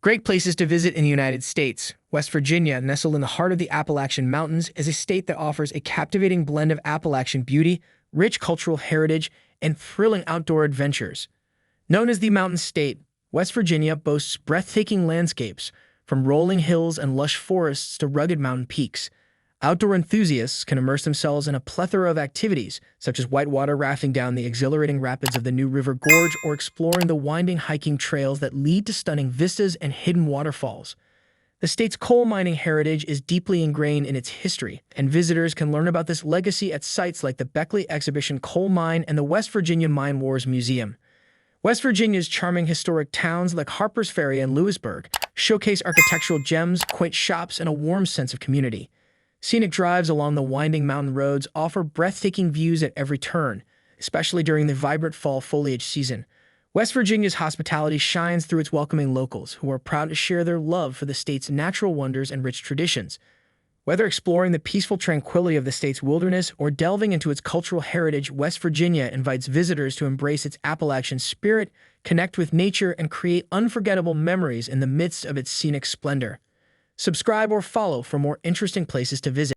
Great places to visit in the United States. West Virginia, nestled in the heart of the Appalachian Mountains, is a state that offers a captivating blend of Appalachian beauty, rich cultural heritage, and thrilling outdoor adventures. Known as the Mountain State, West Virginia boasts breathtaking landscapes, from rolling hills and lush forests to rugged mountain peaks. Outdoor enthusiasts can immerse themselves in a plethora of activities, such as whitewater rafting down the exhilarating rapids of the new River Gorge or exploring the winding hiking trails that lead to stunning vistas and hidden waterfalls. The state's coal mining heritage is deeply ingrained in its history, and visitors can learn about this legacy at sites like the Beckley Exhibition Coal Mine and the West Virginia Mine Wars Museum. West Virginia's charming historic towns like Harpers Ferry and Lewisburg showcase architectural gems, quaint shops, and a warm sense of community. Scenic drives along the winding mountain roads offer breathtaking views at every turn, especially during the vibrant fall foliage season. West Virginia's hospitality shines through its welcoming locals, who are proud to share their love for the state's natural wonders and rich traditions. Whether exploring the peaceful tranquility of the state's wilderness or delving into its cultural heritage, West Virginia invites visitors to embrace its Appalachian spirit, connect with nature, and create unforgettable memories in the midst of its scenic splendor. Subscribe or follow for more interesting places to visit.